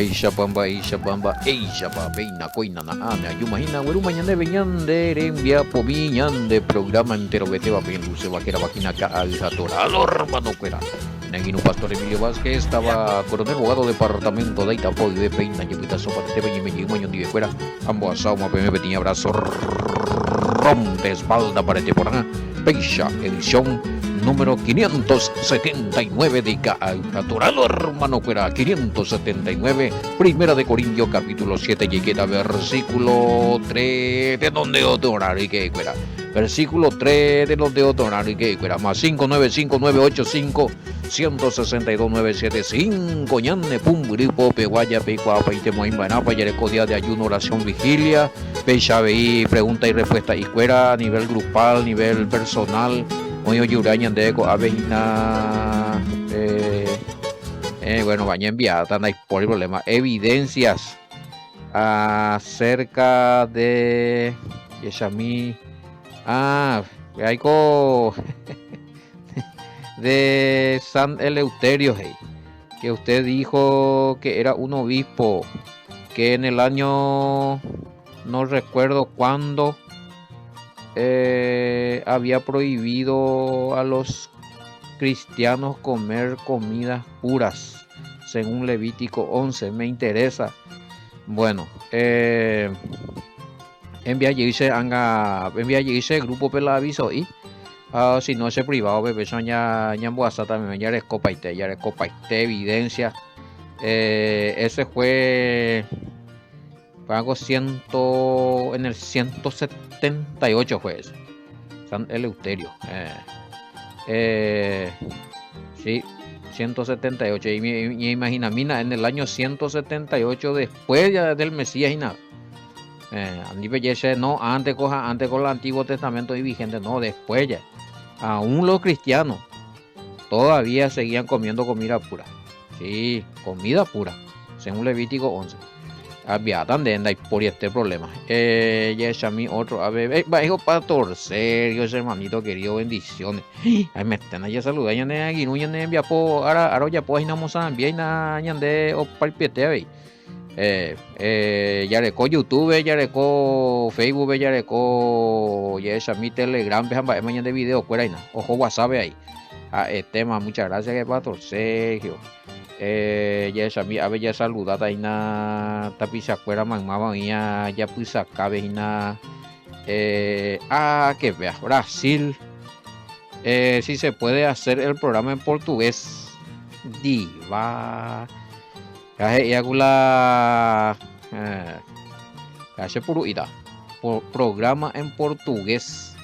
Isha Bamba, Eisha Babeina, Coina, Ana, Yumahina, Gurumañande, Beñande, Rembia, Pomiñande, programa entero, Vete, Babén, Luce, Vaquera, Vaquina, Aljatora, hermano Cuera. Neguino Pastor Emilio Vázquez estaba coronel abogado departamento de Itapo y de Peina, Yepita Sopa, de Tebe, y Moño, de Fuera, ambos asamos, PM, tenía abrazo, rompe espalda para temporada, Peisha, edición número 579 de Caturalo, hermano Cuera, 579, Primera de Corintios, capítulo 7, y queda versículo 3, de donde otorar y que Cuera. Versículo 3 de los de otorar y que Cuera, más 5959851629775, ñane, pum, gripo, peguaya, pecuapa, y temoimbanapa, yareco, día de ayuno, oración, vigilia, pechaveí, pregunta y respuesta y Cuera, a nivel grupal, nivel personal. Oye, Yurañan de Aveina, bueno, vaya enviada, tan ahí por el problema. Evidencias acerca de Yeshami. Hay de San Eleuterio, hey, que usted dijo que era un obispo, que en el año, no recuerdo cuándo, había prohibido a los cristianos comer comidas puras, según Levítico 11. Me interesa. Bueno, envía ese grupo pela aviso y si no ese privado bebé son ya buasa también ya les copaite evidencia. Ese fue pago en el 178 fue eso. San Eleuterio. Sí, 178. Y imagina, mina, en el año 178 después ya del Mesías y nada. No, antes con el Antiguo Testamento y vigente, no, después ya. Aún los cristianos todavía seguían comiendo comida pura. Sí, comida pura, según Levítico 11. Había también por este problema. Ya es a mí otro. A ver, hijo para torcer, Dios hermanito querido, bendiciones. Ay, me están allá saludando. Ya ne aguinu, ya ne envía po. Ahora ya pues no mozan bien na ñande o palpiete veis. Ya reco YouTube, ya reco Facebook, ya reco ya es a mí Telegram, vean mañana de video fuera y nada. Ojo WhatsApp ahí. Tema, muchas gracias que para torcer, Sergio. Ya sami a ver ya saludata ina tapi se acuerda mamá mía ya pues acá veina que vea Brasil, si se puede hacer el programa en portugués diva ya gula hace puro ida programa en portugués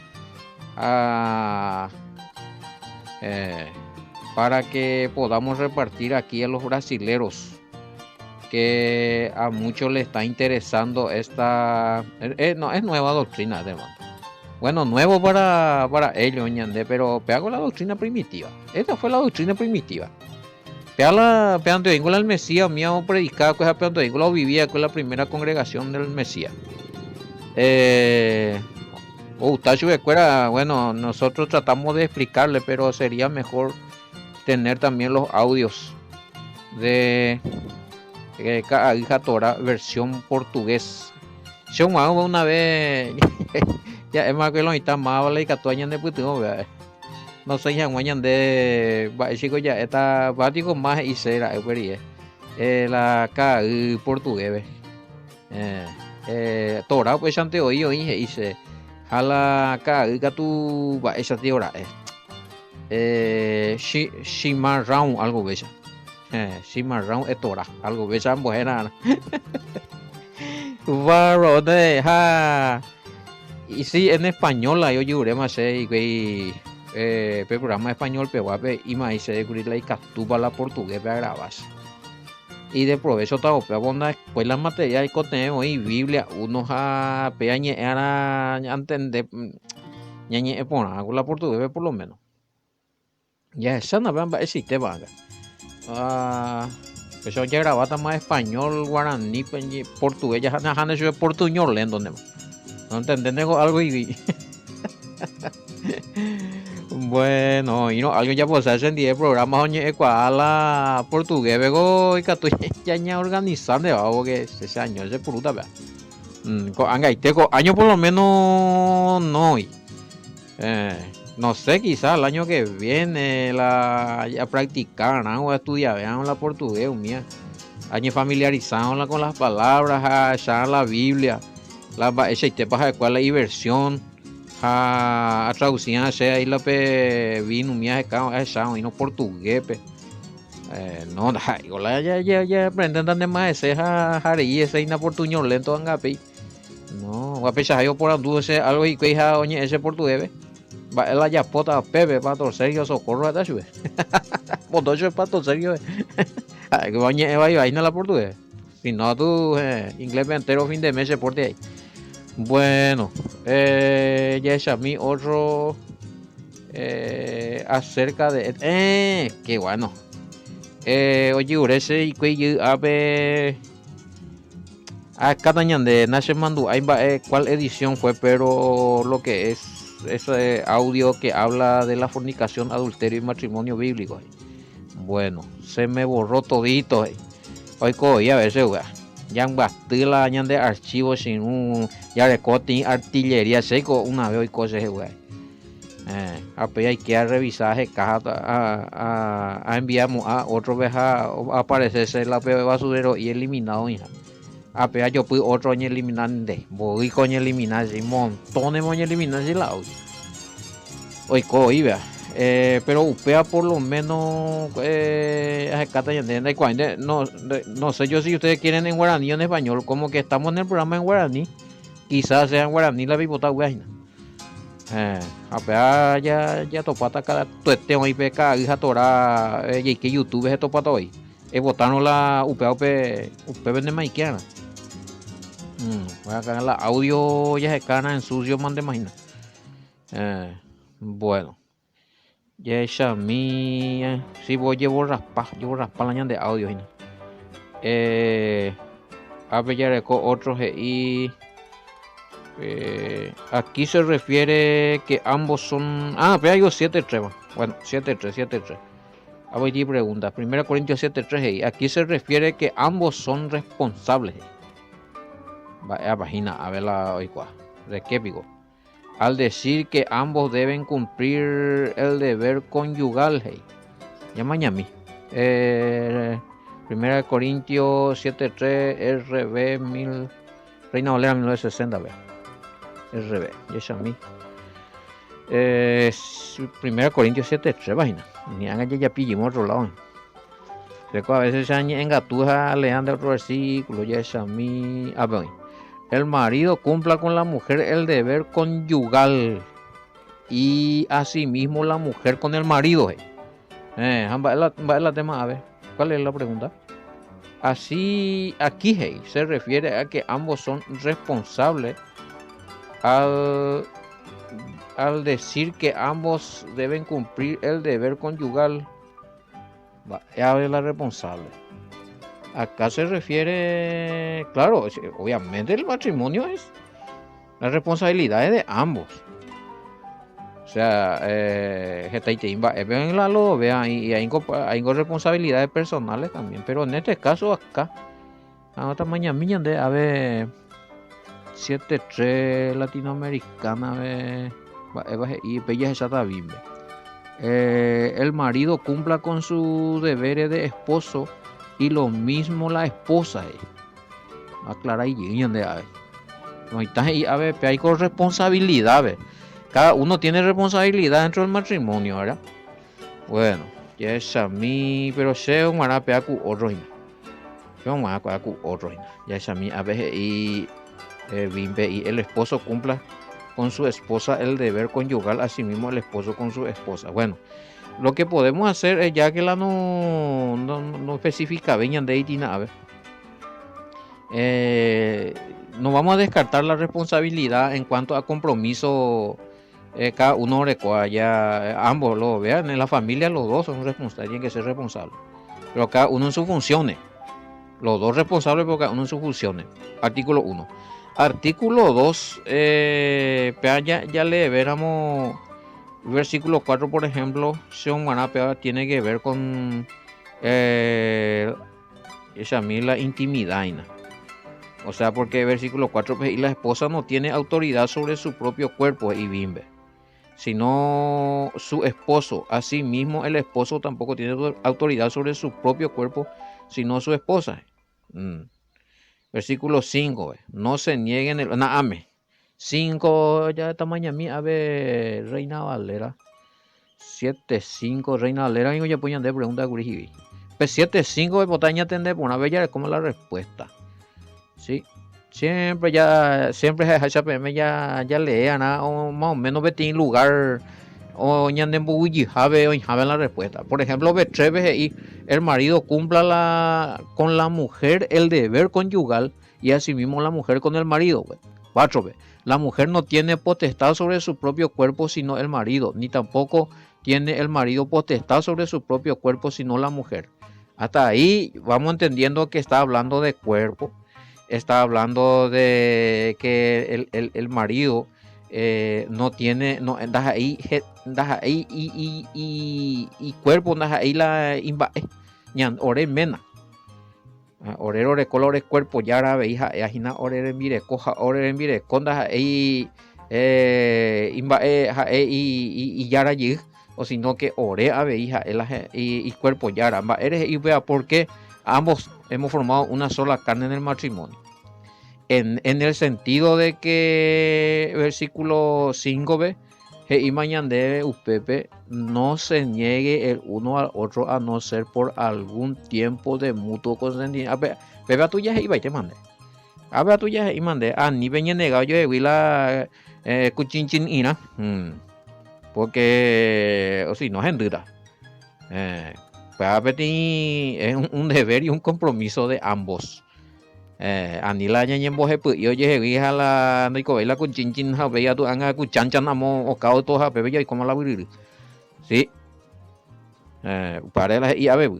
para que podamos repartir aquí a los brasileros, que a muchos les está interesando esta, no, es nueva doctrina, hermano. Bueno, nuevo para ellos, ñandé, pero pego la doctrina primitiva. Esta fue la doctrina primitiva. Peando la el Mesías, mío predicaba que peando lo vivía con la primera congregación del Mesías. Bueno, nosotros tratamos de explicarle, pero sería mejor tener también los audios de hija Torah versión portugués. Yo una vez ya es más que lo está más vale que tú de puto, no sé ya guañan de chico ya está bático más y será la portugués Torah pues ante hoy hice a la que tú va esa tía Shimarraun algo bella. Shimarraun es Torah, algo bella buena. Varone, y sí, en español yo lloré más y programa español peguape y más se la y captura la portugués para grabar. Y de provecho estaba pues pues la materia y contenido y Biblia unos a peañe era entender ñañe por la portugués por lo menos. Ya esa no existe vaga. Pues yo ya grababa más español, guaraní, portugués, ya han hecho portuñol lento, no entendés algo y Bueno, y no, alguien ya puede hacer el programa oñe ecuala portugués, vego y catu ya organizando de algo que ese año ese puruta vea. Angaiteco, año por lo menos no hoy. Eh, no sé, quizás el año que viene la ya practicar, ¿no? O estudiar, vean la portugués, mía. Año familiarizado con las palabras, ya la Biblia, la esa y te pasa de cuál la versión. A traducir ahí la pe vino mía de chao y no portugués pe no hola ya aprenden tan de más ese jari ese ina portuñol lento angapi no guape yo por andu ese algo y que ja oñe ese portugués va la ya pota pepe para torcer yo socorro hasta sube moto yo para torcer yo que oñe va y la portugués si no tú inglés entero fin de mes se porte ahí. Bueno, ya es a mí otro acerca de... qué bueno. Oye, urese y que ave... Cada de Nace Mandu, cuál edición fue, pero lo que es ese audio que habla de la fornicación, adulterio y matrimonio bíblico. Bueno, se me borró todito. Hoy cogí a veces, weá. Ya bastila añan de archivos sin un ya de cotín artillería seco una vez hoy cosas güey apenas hay que revisar caja a enviamos a otro vez a aparecerse la peor basurero y eliminado hija apenas yo pude otro año eliminar de voy con eliminar un montón de moño eliminar si la hoy coi vea pero upea por lo menos no sé yo si ustedes quieren en guaraní o en español, como que estamos en el programa en guaraní, quizás sea en guaraní la bibota guayna. Apea ya topata cada tuete hoy peca hija tora y que YouTube es topata hoy. Botaron la upea upe vende maiquiana. Voy a cagar la audio ya se cana en sucio man de imagina. Bueno. Ya esa mía. Sí, llevo raspar la ñan de audio. A ver, ya otros y aquí se refiere que ambos son. Pero hay 7-3. Bueno, 7-3. A ver, y pregunta. 1 Corintios 7-3. Aquí se refiere que ambos son responsables. Vaya página, a ver la hoy cuál. ¿De qué pico? Al decir que ambos deben cumplir el deber conyugal, hey. Llama a mí. 1 Corintios 7:3 RB 1000 Reina Valera 1960, ve. RB, y a mí. 1 Corintios 7:3, página. Ni hagan ya pillamos otro lado. A veces se engatuja lean de otro versículo, ya es a mí. El marido cumpla con la mujer el deber conyugal y asimismo la mujer con el marido. Va la tema, a ver, ¿cuál es la pregunta? Así, aquí se refiere a que ambos son responsables al decir que ambos deben cumplir el deber conyugal. Ya es la responsable. Acá se refiere, claro, obviamente el matrimonio es la responsabilidad de ambos. O sea, y hay responsabilidades personales también, pero en este caso acá, otra mañana de ave 7-3 latinoamericana y bella esa bimbe. El marido cumpla con sus deberes de esposo y lo mismo la esposa. Aclara y de ave. Hay corresponsabilidad. Cada uno tiene responsabilidad dentro del matrimonio, ¿verdad? Bueno, ya es a mí, pero sé un marapea cu otro. Ya es a mí, a veces y el esposo cumpla con su esposa el deber conyugal, asimismo el esposo con su esposa. Bueno, lo que podemos hacer es, ya que la no especifica veñan de itina, a ver, no vamos a descartar la responsabilidad en cuanto a compromiso. Cada uno ya ambos lo vean en la familia, los dos son responsables, tienen que ser responsables, pero cada uno en sus funciones, los dos responsables por cada uno en sus funciones. Artículo 1. Artículo 2, ya le veramos Versículo 4, por ejemplo, tiene que ver con esa la intimidad. O sea, porque versículo 4, pues, y la esposa no tiene autoridad sobre su propio cuerpo y bimbe, sino su esposo. Asimismo, el esposo tampoco tiene autoridad sobre su propio cuerpo, sino su esposa. Versículo 5, no se nieguen el... Naame. 5, ya esta mañana, a ver, Reina Valera. 7-5, Reina Valera, y ya pueden de pregunta de pues 7-5 de botaña tendré por una bella como la respuesta. Sí, siempre HPM ya lean o más o menos betín lugar o ñanden buji jabe o jabe la respuesta. Por ejemplo, Betrebe y el marido cumpla con la mujer el deber conyugal y asimismo la mujer con el marido. 4. La mujer no tiene potestad sobre su propio cuerpo sino el marido, ni tampoco tiene el marido potestad sobre su propio cuerpo sino la mujer. Hasta ahí vamos entendiendo que está hablando de cuerpo. Está hablando de que el marido no tiene, no, ahí y cuerpo, ahí la imba, ore mena. Ore colores cuerpo ya era veija, ajina ore mire coja ore mire conda ahí imba y yara yig, o sino que ore a veija y cuerpo yara, eres y vea por qué ambos hemos formado una sola carne en el matrimonio. En el sentido de que versículo 5b, y mañana Upepe no se niegue el uno al otro a no ser por algún tiempo de mutuo consentimiento. Bebe a tuya y te mandé. A ver a tuya y mandé. A ni venía negado yo de la cuchinchin ina. Porque, o si no es en duda. Pues es un deber y un compromiso de ambos. Anila ñen boje pu yo ye hija la no ko la con chinchin ha veía tu anga ku chanchan amo o cao to ha bebe y como la buriri. Sí. Para la y a ver.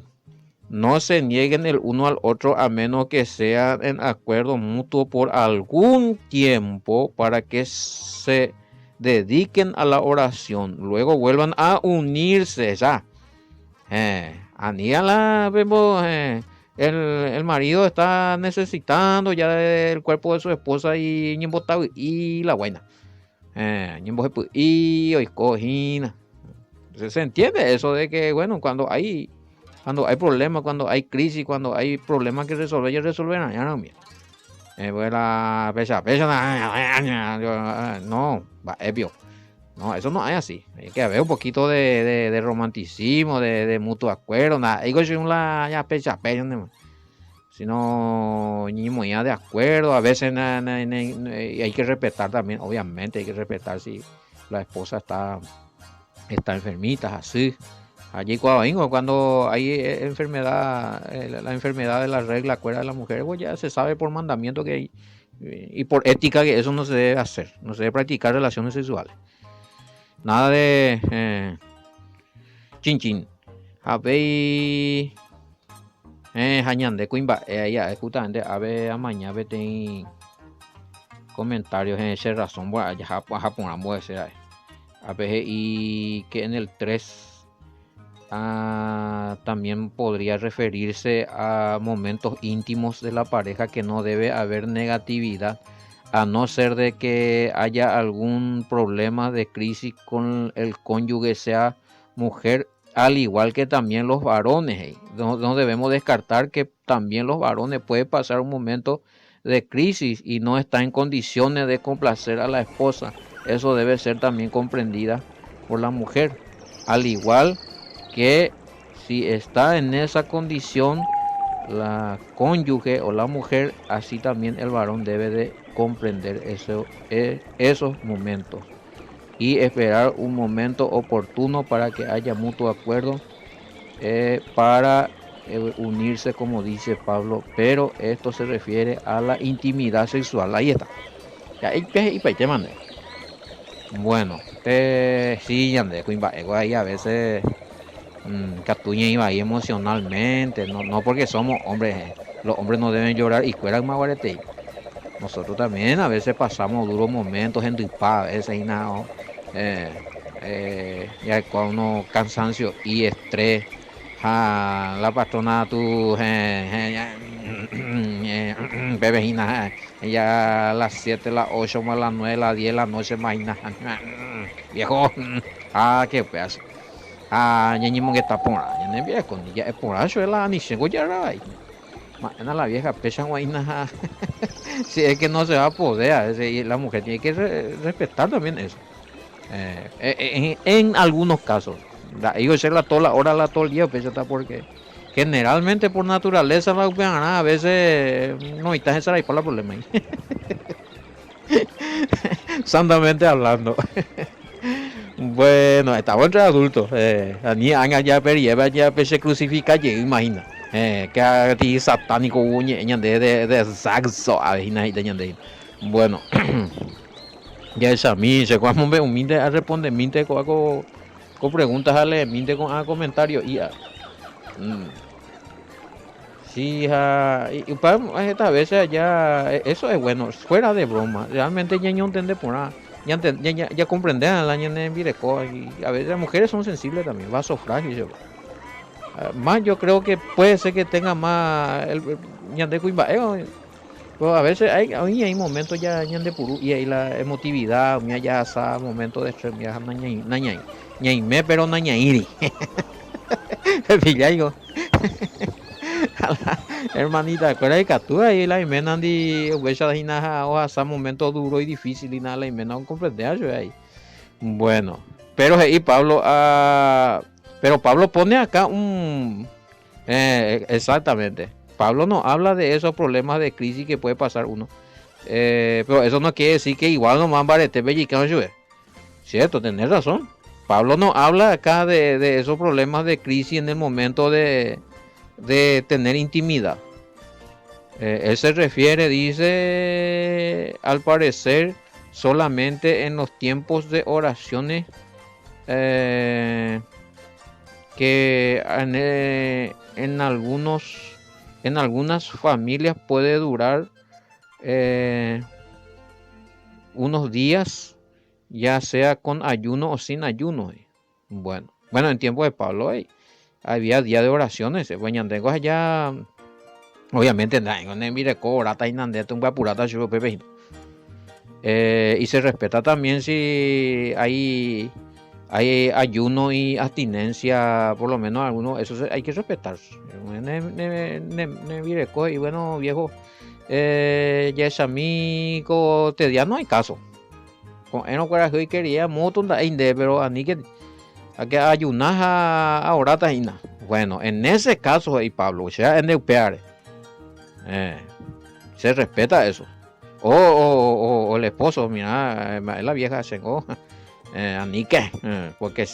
No se nieguen el uno al otro a menos que sean en acuerdo mutuo por algún tiempo para que se dediquen a la oración, luego vuelvan a unirse ya. Anila vemos el marido está necesitando ya del cuerpo de su esposa y la buena. Y hoy cojina. Se entiende eso de que, bueno, cuando hay problemas, cuando hay crisis, cuando hay problemas que resolver, ya resolverán. Ya no, mira. No, va, obvio. No, eso no es así. Hay que haber un poquito de romanticismo, de mutuo acuerdo. Nada, digo, si una ya pecha, si no, ni muy de acuerdo. A veces hay que respetar también, obviamente, hay que respetar si la esposa está enfermita, así. Allí cuando hay enfermedad, la enfermedad de la regla, cuerda de la mujer, pues ya se sabe por mandamiento que hay, y por ética que eso no se debe hacer, no se debe practicar relaciones sexuales. Nada de chin chin. A ver, hañan de cuimba, ya, justamente, a ver, mañana vete comentarios en esa razón, bueno, ya japonamos ese, a ver, y que en el 3 también podría referirse a momentos íntimos de la pareja que no debe haber negatividad, a no ser de que haya algún problema de crisis con el cónyuge, sea mujer, al igual que también los varones. No debemos descartar que también los varones pueden pasar un momento de crisis y no está en condiciones de complacer a la esposa. Eso debe ser también comprendida por la mujer, al igual que si está en esa condición la cónyuge o la mujer, así también el varón debe de comprender esos momentos y esperar un momento oportuno para que haya mutuo acuerdo para unirse, como dice Pablo, pero esto se refiere a la intimidad sexual. Ahí está. Bueno, sí, ahí a veces Catuña iba ahí emocionalmente, no porque somos hombres, los hombres no deben llorar y fuera más guarete. Nosotros también a veces pasamos duros momentos en Duipá, a veces y nada. ya con uno cansancio y estrés. La patrona tu bebejina ya a las 7 las 8 más las 9 las 10 las noche imagina viejo qué pedazo ñañimo que tapora ñane viejo ni ya es por eso la ni se ya la vieja pecha guaina si es que no se va a poder y la mujer tiene que respetar también eso en algunos casos digo ser toda la hora todo el día pues está porque generalmente por naturaleza a veces no está esa ahí por la problema santamente hablando. Bueno, estamos entre adultos. Ni anga ya per lleva ya se crucifica ya imagina. Que a ti satánico uñe de saxo a de. Bueno, ya es a mí se cuando me humilde a responder minte con preguntas a leer, minte con a comentarios y a sí, y para esta vez ya eso es bueno, fuera de broma. Realmente ya no entiende por nada. Ya comprende a la ñane vireco y a veces las mujeres son sensibles también, vaso frágil. Más yo creo que puede ser que tenga más el ñande cuimbaeo. Pero a veces hay momentos ya ñande puru y hay la emotividad, mía ya asa momentos de estrés, mía ñaime pero nañairi. Pilláis hermanita, ¿cuál es que tú ahí la imena de hueso de nada o hasta momento duro y difícil y nada la imena no comprende yo ahí. Bueno, pero ahí Pablo, pero Pablo pone acá un exactamente. Pablo no habla de esos problemas de crisis que puede pasar uno. Pero eso no quiere decir que igual no más barete bellicano yo. Cierto, tenés razón. Pablo no habla acá de esos problemas de crisis en el momento de tener intimidad. Él se refiere, dice, al parecer, solamente en los tiempos de oraciones que en algunas familias puede durar unos días, ya sea con ayuno o sin ayuno. Bueno, en tiempo de Pablo había día de oraciones. Tengo allá, obviamente, y se respeta también si hay ayuno y abstinencia, por lo menos algunos, eso hay que respetar. Y bueno, viejo, ya es amigo, te día no hay caso. Con él no hoy quería moto, pero a ni que ayunas a orata y nada. Bueno, en ese caso, Pablo, o sea, en el pear, se respeta eso. O el esposo, mira, la vieja se a ni qué, porque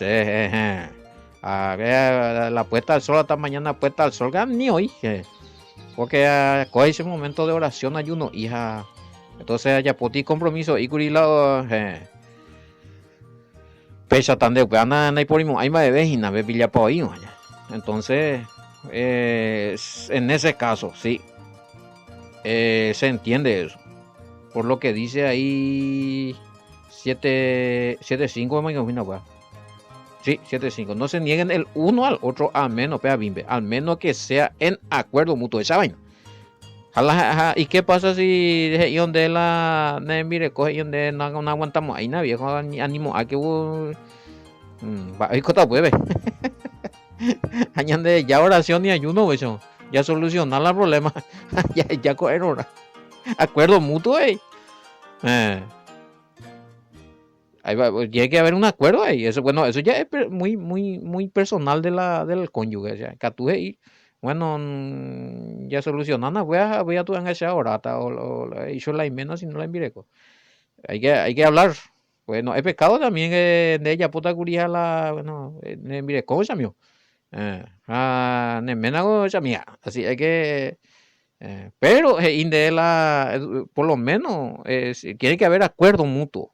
la puesta al sol hasta mañana puesta al sol, ni hoy, porque coge ese momento de oración, ayuno, hija. Entonces ya por ti compromiso y curilado pecha tan de gana no hay por hay más de vez y nave pilla por ahí. Entonces en ese caso sí se entiende eso por lo que dice ahí 7.5 me imagino pues. Sí, 7.5. No se nieguen el uno al otro a menos pea bimbe, al menos que sea en acuerdo mutuo esa vaina. ¿Y qué pasa si donde la mire coge y donde no aguantamos ahí nada viejo ánimo a que ahí cota puede añade ya oración y ayuno eso ya solucionar los problemas ya coger hora acuerdo mutuo ahí va, tiene que haber un acuerdo ahí eso bueno eso ya es muy personal del cónyuge o sea, catuje y bueno, ya solucionando, voy a tu enganchar ahora, o hizo la imena si no la envireco. Hay que hablar. Bueno, es pecado también de ella, puta curia la, bueno, mire, ¿cómo se llama? Nemena se mía. Así hay que, pero inde por lo menos, tiene que haber acuerdo mutuo.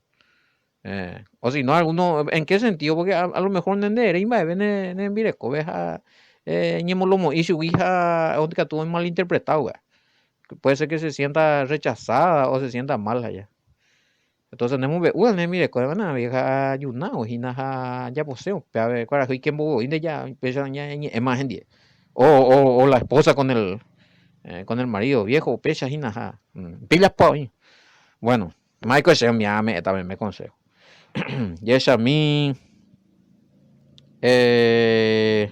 O si no, alguno, ¿en qué sentido? Porque a lo mejor nende y va a mire, cobeja ñemolomo y su hija que tuvo malinterpretado, puede ser que se sienta rechazada o se sienta mal allá. Entonces nemu be uel ne mire ko na vieja yuna o hina ha ya poseo pe a ver cuara hui kembo inde ya pesa ya más gente o la esposa con el marido viejo pecha hina ha pilas pa bueno Michael se me ame también me consejo y esa a mí eh,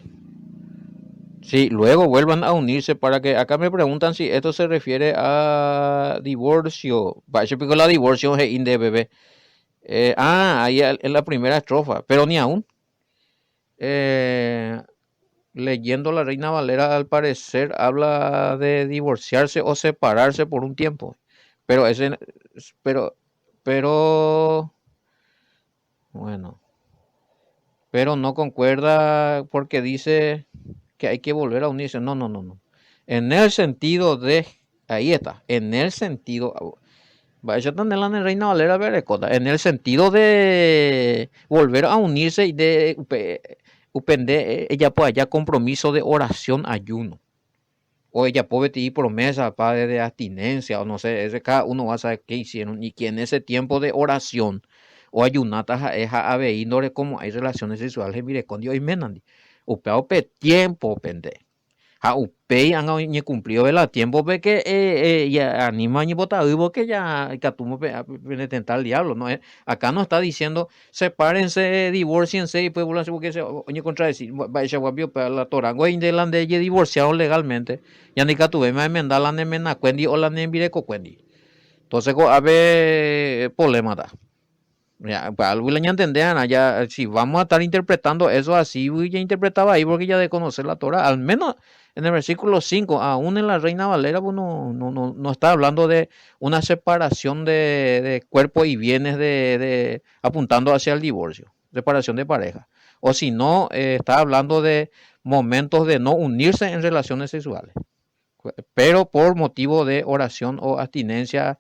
sí, luego vuelvan a unirse para que acá me preguntan si esto se refiere a divorcio. Parece que la divorcio es de bebé. Ahí en la primera estrofa, pero ni aún. Eh, leyendo la Reina Valera, al parecer habla de divorciarse o separarse por un tiempo. Pero ese, pero, pero, bueno, pero no concuerda porque dice que hay que volver a unirse. No, no, no, no. En el sentido de, ahí está, en el sentido, vaya tan en la Reina Valera Berecota, en el sentido de volver a unirse y de upende, ella puede haya compromiso de oración, ayuno. O ella puede pedir promesa, padre de abstinencia, o no sé, ese, cada uno va a saber qué hicieron. Y que en ese tiempo de oración o ayunata es a veíndoles como hay relaciones sexuales, mire, con Dios y menandi. Upe, upe, tiempo, pende. A upei han ni cumplido el tiempo ve que ya anima ni bota hubo que ya catumo tentar al diablo no acá no está diciendo sepárense divorciense y pues vuelvan porque se oye contradecir va ese guapio para la torango de la de divorciado legalmente ya ni catuve me enmendar la nemena cuendi o la nembireco cuendi entonces a ver problema da ya, pues algo le entenderán ya si vamos a estar interpretando eso así, ya interpretaba ahí porque ya de conocer la Torah, al menos en el versículo 5 aún en la Reina Valera, pues no está hablando de una separación de cuerpo y bienes apuntando hacia el divorcio, separación de pareja. O si no, está hablando de momentos de no unirse en relaciones sexuales, pero por motivo de oración o abstinencia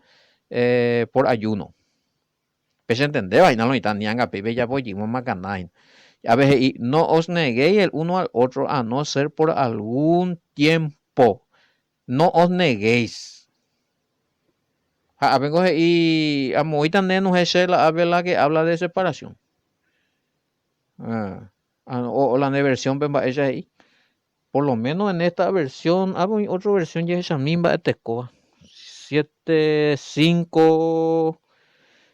por ayuno. Pese entender, vaina lo necesitan ni anga pibe ya voy macanain. A veces y no os neguéis el uno al otro a no ser por algún tiempo. No os neguéis. A vengo y a moita nenos es la habla que habla de separación. O la versión bemba ella ahí. Por lo menos en esta versión, otra versión ya es esa misma de Tecoa. 7.5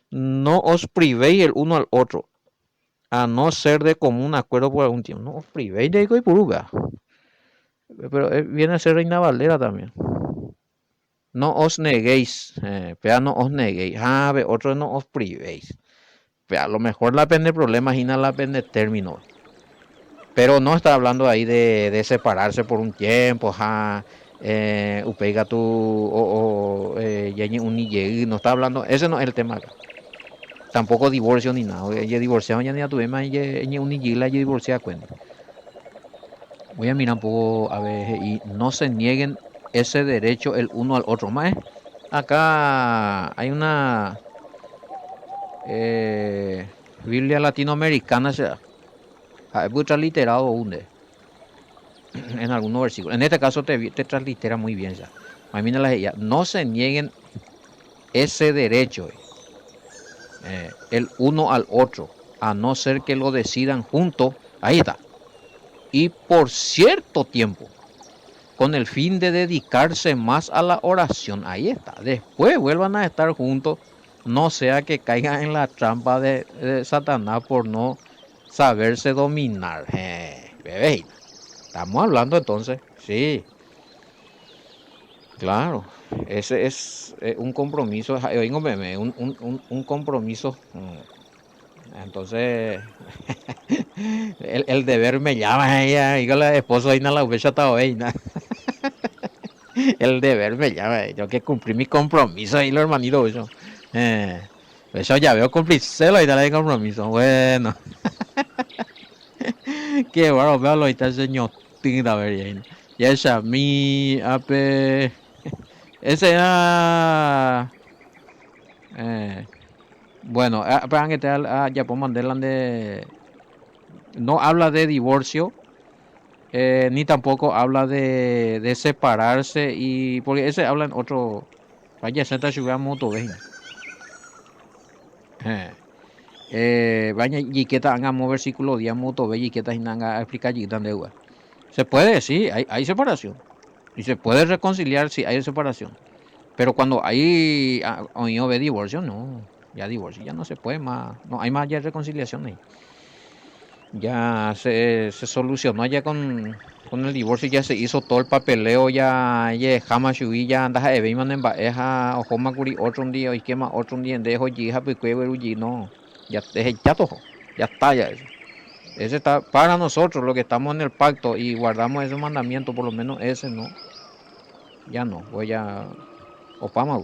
no os privéis el uno al otro, a no ser de común acuerdo por algún tiempo. No os privéis de y puruga. Pero viene a ser Reina Valera también. No os neguéis, pero no os neguéis. Otro no os privéis. Pero a lo mejor la pende problemas y no la pende términos. Pero no está hablando ahí de separarse por un tiempo, upeiga tu no está hablando, ese no es el tema acá. Tampoco divorcio ni nada. Ella divorciado ya ni tuve más ella unigila y divorciada cuenta. Voy a mirar un poco a ver y no se nieguen ese derecho el uno al otro. Más acá hay una Biblia latinoamericana hay muy transliterado en algunos versículos. En este caso te translitera muy bien ya. No se nieguen ese derecho el uno al otro, a no ser que lo decidan juntos. Ahí está. Y por cierto tiempo, con el fin de dedicarse más a la oración. Ahí está. Después vuelvan a estar juntos, no sea que caigan en la trampa de Satanás por no saberse dominar. Bebé, estamos hablando entonces. Sí, claro. Ese es un compromiso, un compromiso. Entonces, el deber me llama ella, y la esposo ahí no la hubiera estado ahí. El deber me llama, yo que cumplí mi compromiso ahí, lo hermanito. Eso ya veo cumplírselo y darle compromiso. Bueno, qué bueno, veo lo que está el señor Tinda, ver. Ya es a mí, ape. Ese era. Bueno, para que te ya puedo mandarla de. No habla de divorcio, ni tampoco habla de separarse, y porque ese habla en otro. Vaya, se está jugando moto, Vaya y que hagamos versículo día moto ve y que a explicar y tan de igual. Se puede, sí, hay separación. Y se puede reconciliar si hay separación. Pero cuando hay o ve divorcio, no. Ya divorcio, ya no se puede más. No hay más ya reconciliación ahí. Ya se solucionó ya con el divorcio, ya se hizo todo el papeleo, ya jamás subí, ya andas a Eviman en Baeja, o Homa Curi otro un día, y quema otro un día, dejo yija, pues no. Ya, ya todo, ya está, ya eso. Ese está para nosotros, los que estamos en el pacto y guardamos ese mandamiento, por lo menos ese no. Ya no, voy a Opama.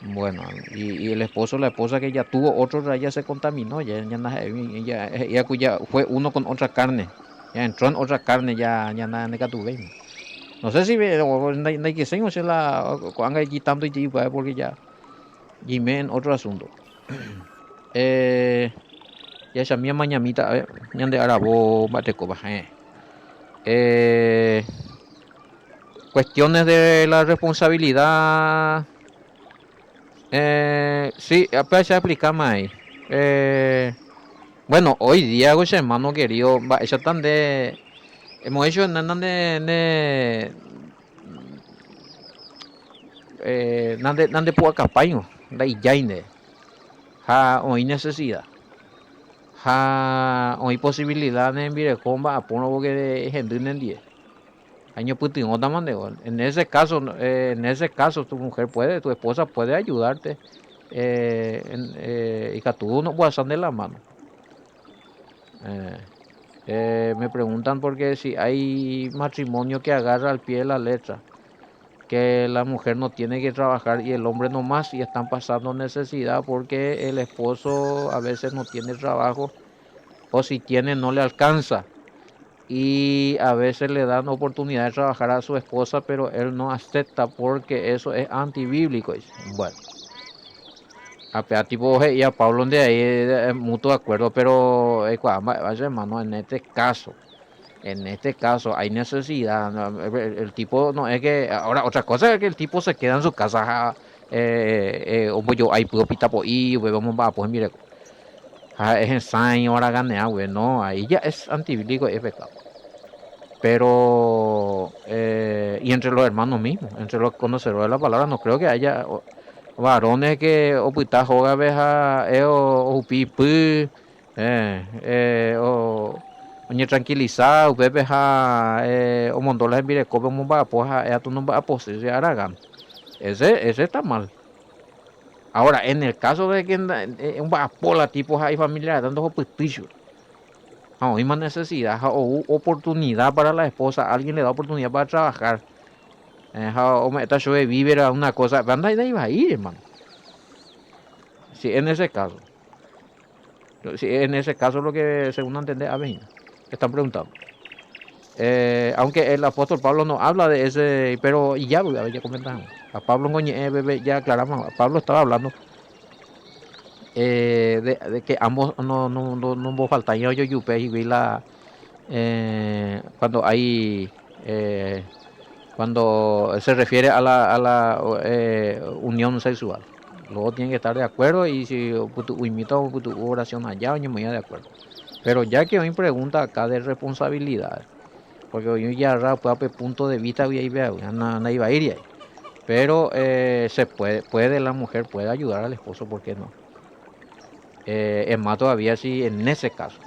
Bueno, y el esposo, la esposa que ya tuvo otro, ya se contaminó, ya fue uno con otra carne, ya entró en otra carne, ya nada de tuve. No sé si no que se la anga quitando y porque ya me en otro asunto. Ya esa mía mañamita, a ver, ñande arabo, bateco, baje. Eh, Cuestiones de la responsabilidad. Sí, apenas se aplica más. Bueno, hoy día, pues, hermano querido, eso tan de. Hemos hecho nande pua capaño, da ijaine, ha hoy necesidad, ha hoy posibilidad de enviar comba a poner porque gente en día. Año putin otra mande. En ese caso tu mujer puede, tu esposa puede ayudarte, y que tú no puedes de la mano. Eh, Me preguntan porque si hay matrimonio que agarra al pie de la letra, que la mujer no tiene que trabajar y el hombre no más y están pasando necesidad porque el esposo a veces no tiene trabajo o si tiene no le alcanza y a veces le dan oportunidad de trabajar a su esposa pero él no acepta porque eso es antibíblico. Bueno, a tipo y a Pablo de ahí mutuo acuerdo, pero hermano, en este caso hay necesidad. ¿No? El tipo no es que. Ahora, otra cosa es que el tipo se queda en su casa. O yo ahí puedo pitar por ahí, vamos a pues mire. Es ensayo, ahora gane agua. No, ahí ya es antibíblico, es pecado. Pero. Y entre los hermanos mismos, entre los conocedores de la palabra, no creo que haya varones que o puta joga veja, o pipi, oñe tranquilizado, bebe ja, o mondola en vire cope mo va poja, tu no va a posee aragan. Ese está mal. Ahora, en el caso de que un vapola tipo hay familia dando pipicho, hay más necesidad o oportunidad para la esposa, alguien le da oportunidad para trabajar. O me está yo de vivir a una cosa, anda y de ahí va a ir, hermano. Sí, en ese caso. Sí, en ese caso lo que según entender a Benja, están preguntando. Aunque el apóstol Pablo no habla de ese, pero y ya comentamos. A Pablo ya aclaramos, a Pablo estaba hablando de que ambos no falta yo yupe y vi cuando hay cuando se refiere a la unión sexual. Luego tienen que estar de acuerdo y si imito oración allá, yo me voy de acuerdo. Pero ya que hoy pregunta acá de responsabilidad, porque hoy ya puede punto de vista voy a ir a iba a ir ahí. Pero se puede la mujer puede ayudar al esposo, ¿por qué no? Es más todavía si en ese caso,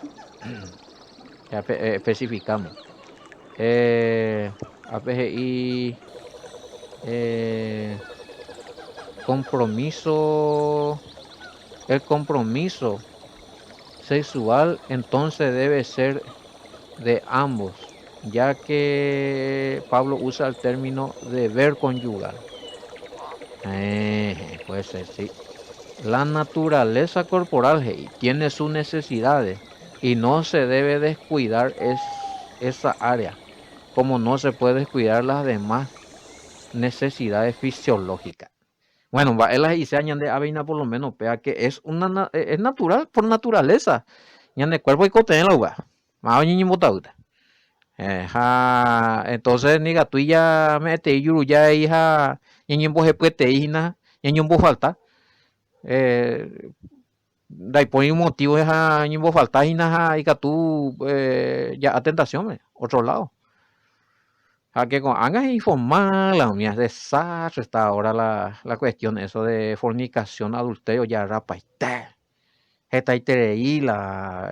ya especificamos. APGI, compromiso, el compromiso sexual entonces debe ser de ambos, ya que Pablo usa el término deber conyugal. Puede ser, sí. La naturaleza corporal tiene sus necesidades y no se debe descuidar esa área, como no se puede descuidar las demás necesidades fisiológicas. Bueno, él y se añade avena por lo menos, vea que es natural por naturaleza. Y en el cuerpo hay contenido, va. Más ni motauta. Entonces, ni gatuilla mete yuru ya hija, y en boje puete hija, y en falta. Dai por un motivo es a ñimbo falta y que tú ya a tentación, otro lado. A que con hagas informar la mía desastre está ahora la cuestión eso de fornicación, adulterio, ya rapa esta y la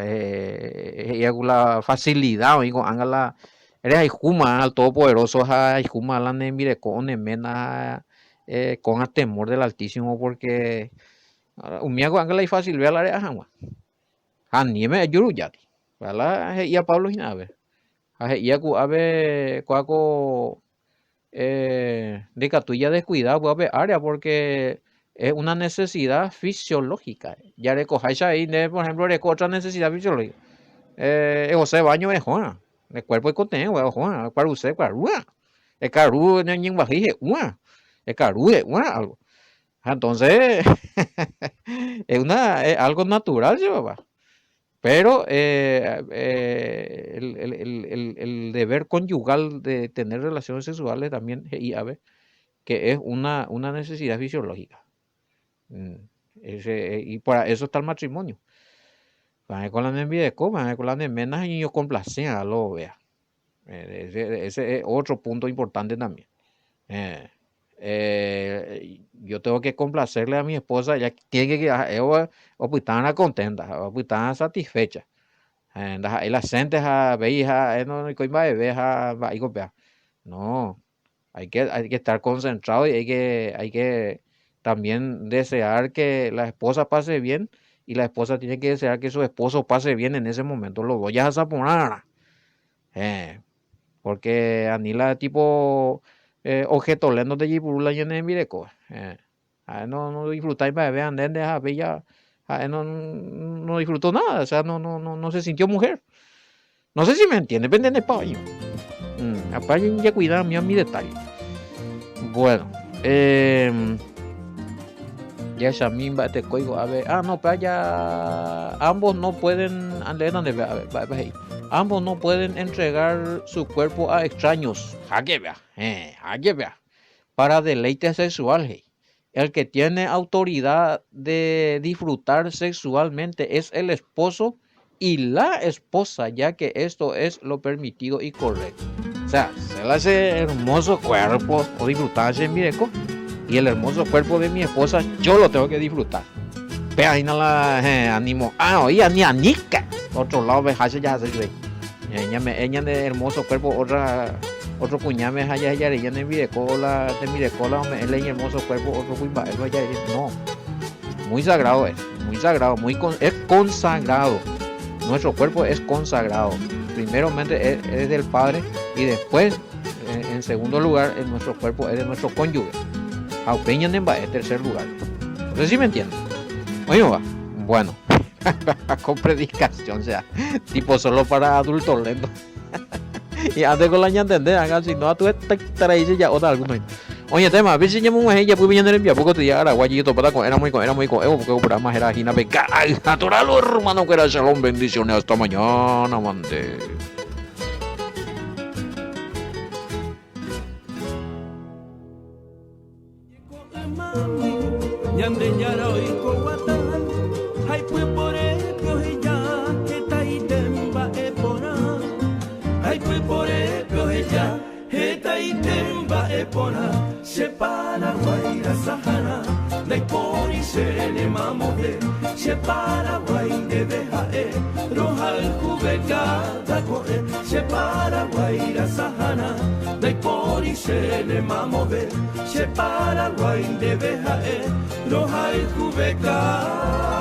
facilidad y con la eres ahí juma al todopoderoso ahí juma la mire con mena con el temor del altísimo porque un miago anga la fácil ve a la área jama anime yuru yati wala ya Pablo Hinabe ya ku ave cuaco de que tú ya descuidado pues área porque es una necesidad fisiológica. Ya recojáis ahí, por ejemplo, otra necesidad fisiológica. José baño es Juan. El cuerpo es contenido, Juan. Para usted, para Juan. El caru no es ni bajije, Juan. El caru es Juan, algo. Entonces, es algo natural, ¿sí, papá? Pero el deber conyugal de tener relaciones sexuales también, y a ver, que es una necesidad fisiológica. Y para eso está el matrimonio. Van con la envidia van con las menas y yo complacen a lo vea. Ese es otro punto importante también. Yo tengo que complacerle a mi esposa, ella tiene que estar contenta, estar satisfecha. Y la gente no, hay que estar concentrado y hay que también desear que la esposa pase bien y la esposa tiene que desear que su esposo pase bien en ese momento. Los dos ya se apuran. Porque Anila tipo objeto lento de Jipurula y en Mireco. No disfrutáis para ver andende a bella. No disfrutó nada, o sea, no se sintió mujer. No sé si me entiende, depende de payo. Apayen ya cuidado mi detalle. Bueno, ya Shamimba te coigo a ver. No, pero ya ambos no pueden, ambos no pueden entregar su cuerpo a extraños. Para deleite sexual. El que tiene autoridad de disfrutar sexualmente es el esposo y la esposa, ya que esto es lo permitido y correcto. O sea, se le hace hermoso cuerpo o disfrutarse en mi eco y el hermoso cuerpo de mi esposa yo lo tengo que disfrutar. Pero ahí no la animo. Oye, ni anica. Otro lado vejaje ya se ve. Ella de hermoso cuerpo, otro cuñame allá ella de mirecola, él es hermoso cuerpo, otro cuñame allá no. Muy sagrado es consagrado. Nuestro cuerpo es consagrado. Primeramente es del Padre y después, en segundo lugar, nuestro cuerpo es de nuestro cónyuge. Aupeñan en tercer lugar. No sé si me entienden. Oye, va. Bueno, con predicación, o sea, tipo solo para adultos lentos. Y antes con la ñantende, hagan si no, tú traes ya otra alguno. Oye, tema, a ver si llamo ella, pues viene el poco te llega a guayito para con era muy con porque por más era gina beca, natural, hermano, que era shalom, bendiciones, hasta mañana, mande. Separa guaira sahana, dai poni serene mamode, separa guainde behae, rohal kubekada koe, separa guaira sahana, dai poni serene mamode, separa guainde behae, rohal kubekada.